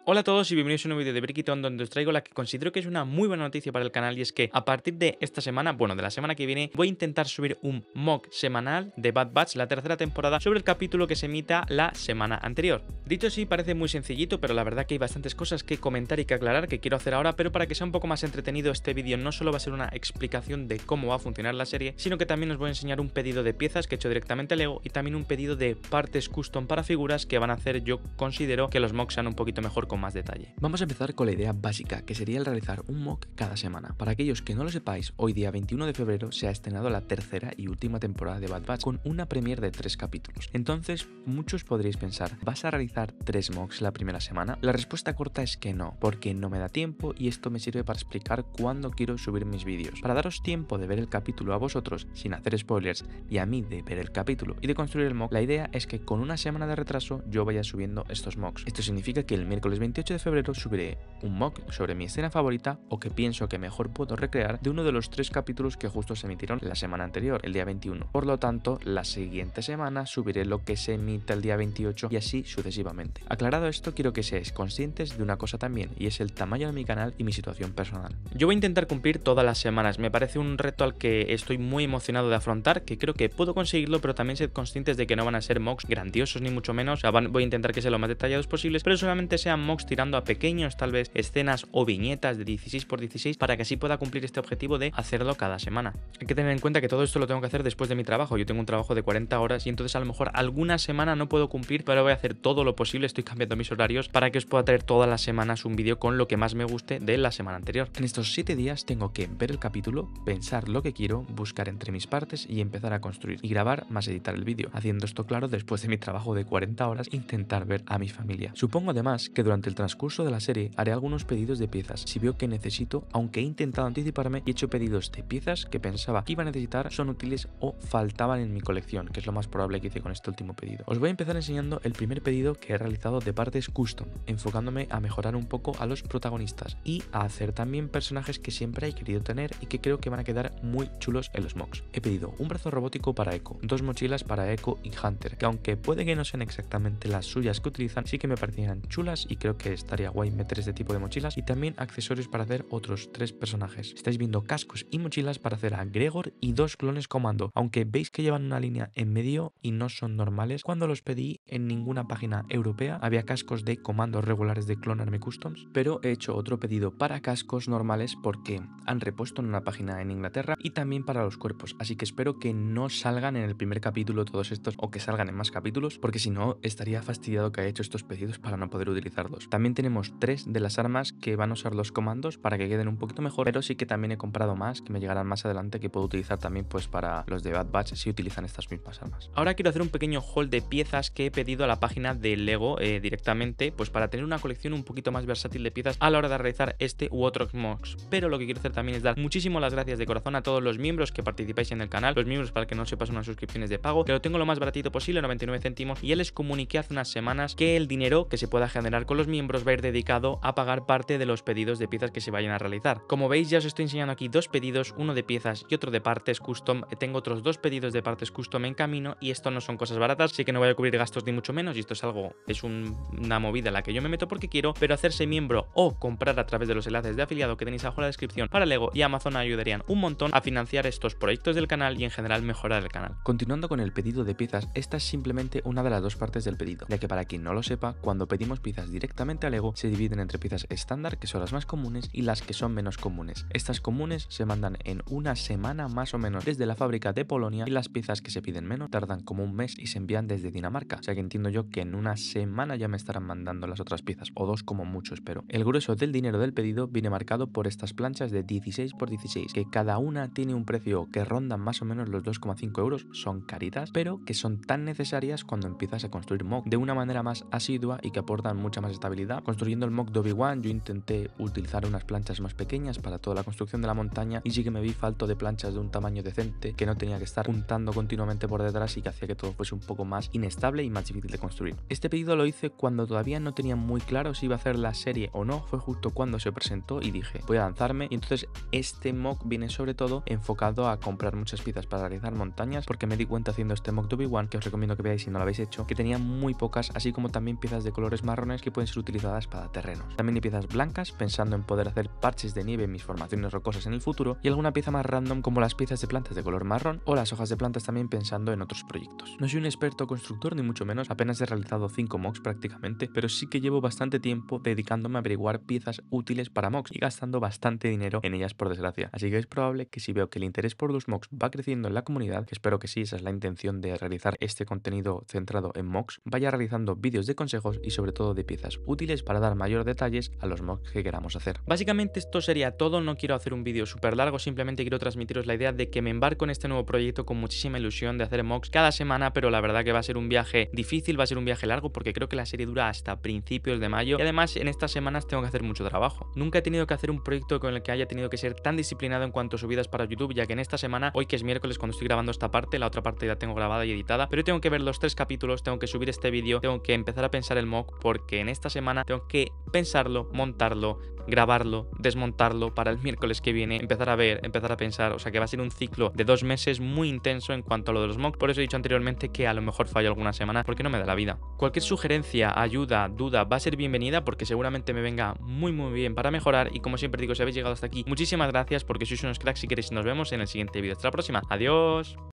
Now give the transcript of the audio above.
Hola a todos y bienvenidos a un nuevo vídeo de Brickitón donde os traigo la que considero que es una muy buena noticia para el canal, y es que a partir de esta semana, bueno, de la semana que viene, voy a intentar subir un mock semanal de Bad Batch, la tercera temporada, sobre el capítulo que se emita la semana anterior. Dicho así, parece muy sencillito, pero la verdad que hay bastantes cosas que comentar y que aclarar que quiero hacer ahora, pero para que sea un poco más entretenido este vídeo no solo va a ser una explicación de cómo va a funcionar la serie, sino que también os voy a enseñar un pedido de piezas que he hecho directamente a Lego y también un pedido de partes custom para figuras que van a hacer, yo considero, que los mocks sean un poquito mejor con más detalle. Vamos a empezar con la idea básica, que sería el realizar un mock cada semana. Para aquellos que no lo sepáis, hoy día 21 de febrero se ha estrenado la tercera y última temporada de Bad Batch con una premiere de 3 capítulos. Entonces, muchos podréis pensar, ¿vas a realizar 3 mocks la primera semana? La respuesta corta es que no, porque no me da tiempo y esto me sirve para explicar cuándo quiero subir mis vídeos. Para daros tiempo de ver el capítulo a vosotros, sin hacer spoilers, y a mí de ver el capítulo y de construir el mock, la idea es que con una semana de retraso yo vaya subiendo estos mocks. Esto significa que el miércoles 28 de febrero subiré un mock sobre mi escena favorita o que pienso que mejor puedo recrear de uno de los 3 capítulos que justo se emitieron la semana anterior, el día 21. Por lo tanto, la siguiente semana subiré lo que se emita el día 28 y así sucesivamente. Aclarado esto, quiero que seáis conscientes de una cosa también, y es el tamaño de mi canal y mi situación personal. Yo voy a intentar cumplir todas las semanas, me parece un reto al que estoy muy emocionado de afrontar, que creo que puedo conseguirlo, pero también sed conscientes de que no van a ser mocks grandiosos ni mucho menos, o sea, voy a intentar que sean lo más detallados posibles, pero solamente sean mocks tirando a pequeños, tal vez escenas o viñetas de 16×16 para que así pueda cumplir este objetivo de hacerlo cada semana. Hay que tener en cuenta que todo esto lo tengo que hacer después de mi trabajo. Yo tengo un trabajo de 40 horas y entonces a lo mejor alguna semana no puedo cumplir, pero voy a hacer todo lo posible, estoy cambiando mis horarios para que os pueda traer todas las semanas un vídeo con lo que más me guste de la semana anterior. En estos 7 días tengo que ver el capítulo, pensar lo que quiero, buscar entre mis partes y empezar a construir y grabar más editar el vídeo, haciendo esto claro después de mi trabajo de 40 horas, intentar ver a mi familia. Supongo además que durante el transcurso de la serie haré algunos pedidos de piezas si veo que necesito, aunque he intentado anticiparme y he hecho pedidos de piezas que pensaba que iba a necesitar, son útiles o faltaban en mi colección, que es lo más probable que hice con este último pedido. Os voy a empezar enseñando el primer pedido que he realizado de partes custom, enfocándome a mejorar un poco a los protagonistas y a hacer también personajes que siempre he querido tener y que creo que van a quedar muy chulos en los mocks. He pedido un brazo robótico para Echo, 2 mochilas para Echo y Hunter, que aunque puede que no sean exactamente las suyas que utilizan, sí que me parecían chulas y creo que estaría guay meter este tipo de mochilas, y también accesorios para hacer otros 3 personajes. Estáis viendo cascos y mochilas para hacer a Gregor y 2 clones comando, aunque veis que llevan una línea en medio y no son normales. Cuando los pedí en ninguna página europea había cascos de comandos regulares de Clone Army Customs, pero he hecho otro pedido para cascos normales porque han repuesto en una página en Inglaterra, y también para los cuerpos, así que espero que no salgan en el primer capítulo todos estos o que salgan en más capítulos, porque si no estaría fastidiado que haya hecho estos pedidos para no poder utilizarlos. También tenemos 3 de las armas que van a usar los comandos para que queden un poquito mejor, pero sí que también he comprado más que me llegarán más adelante, que puedo utilizar también pues para los de Bad Batch si utilizan estas mismas armas. Ahora quiero hacer un pequeño haul de piezas que he pedido a la página de Lego directamente, pues para tener una colección un poquito más versátil de piezas a la hora de realizar este u otros mocks. Pero lo que quiero hacer también es dar muchísimas las gracias de corazón a todos los miembros que participáis en el canal. Los miembros, para que no sepas, unas suscripciones de pago, que lo tengo lo más baratito posible, 99 céntimos, y ya les comuniqué hace unas semanas que el dinero que se pueda generar con los miembros va a ir dedicado a pagar parte de los pedidos de piezas que se vayan a realizar. Como veis, ya os estoy enseñando aquí 2 pedidos, uno de piezas y otro de partes custom. Tengo otros 2 pedidos de partes custom en camino, y esto no son cosas baratas, así que no voy a cubrir gastos ni mucho menos, y esto es una movida en la que yo me meto porque quiero, pero hacerse miembro o comprar a través de los enlaces de afiliado que tenéis abajo en la descripción para Lego y Amazon ayudarían un montón a financiar estos proyectos del canal y en general mejorar el canal. Continuando con el pedido de piezas, esta es simplemente una de las 2 partes del pedido, ya que para quien no lo sepa, cuando pedimos piezas directamente a Lego se dividen entre piezas estándar, que son las más comunes, y las que son menos comunes. Estas comunes se mandan en una semana más o menos desde la fábrica de Polonia, y las piezas que se piden menos tardan como un mes y se envían desde Dinamarca, o sea que entiendo yo que en una semana ya me estarán mandando las otras piezas, o 2 como mucho espero. El grueso del dinero del pedido viene marcado por estas planchas de 16×16, que cada una tiene un precio que ronda más o menos los 2,5 euros, son caritas, pero que son tan necesarias cuando empiezas a construir mock de una manera más asidua y que aportan mucha más estabilidad. Construyendo el mock de Obi-Wan yo intenté utilizar unas planchas más pequeñas para toda la construcción de la montaña, y sí que me vi falto de planchas de un tamaño decente que no tenía que estar puntando continuamente por detrás y que hacía que todo fuese un poco más inestable y más difícil de construir. Este pedido lo hice cuando todavía no tenía muy claro si iba a hacer la serie o no, fue justo cuando se presentó y dije voy a lanzarme, y entonces este mock viene sobre todo enfocado a comprar muchas piezas para realizar montañas, porque me di cuenta haciendo haciendo este mock de Obi-Wan, que os recomiendo que veáis si no lo habéis hecho, que tenía muy pocas, así como también piezas de colores marrones que pueden ser utilizadas para terrenos. También hay piezas blancas, pensando en poder hacer parches de nieve en mis formaciones rocosas en el futuro, y alguna pieza más random como las piezas de plantas de color marrón o las hojas de plantas también pensando en otros proyectos. No soy un experto constructor ni mucho menos, apenas he realizado 5 mocks prácticamente, pero sí que llevo bastante tiempo dedicándome a averiguar piezas útiles para mocks y gastando bastante dinero en ellas por desgracia. Así que es probable que si veo que el interés por los mocks va creciendo en la comunidad, que espero que sí, esa es la intención de realizar este contenido centrado en mocks, vaya realizando vídeos de consejos y sobre todo de piezas útiles para dar mayor detalles a los mocks que queramos hacer. Básicamente esto sería todo, no quiero hacer un vídeo súper largo, simplemente quiero transmitiros la idea de que me embarco en este nuevo proyecto con muchísima ilusión de hacer mocks cada semana, pero la verdad que va a ser un viaje difícil, va a ser un viaje largo porque creo que la serie dura hasta principios de mayo y además en estas semanas tengo que hacer mucho trabajo. Nunca he tenido que hacer un proyecto con el que haya tenido que ser tan disciplinado en cuanto a subidas para YouTube, ya que en esta semana, hoy que es miércoles cuando estoy grabando esta parte, la otra parte ya tengo grabada y editada, pero tengo que ver los 3 capítulos, tengo que subir este vídeo, tengo que empezar a pensar el mock porque en esta semana tengo que pensarlo, montarlo, grabarlo, desmontarlo para el miércoles que viene, empezar a ver, empezar a pensar, o sea que va a ser un ciclo de 2 meses muy intenso en cuanto a lo de los mocks. Por eso he dicho anteriormente que a lo mejor fallo alguna semana porque no me da la vida. Cualquier sugerencia, ayuda, duda va a ser bienvenida porque seguramente me venga muy bien para mejorar y como siempre digo, si habéis llegado hasta aquí, muchísimas gracias porque sois unos cracks y queréis, nos vemos en el siguiente vídeo. Hasta la próxima, adiós.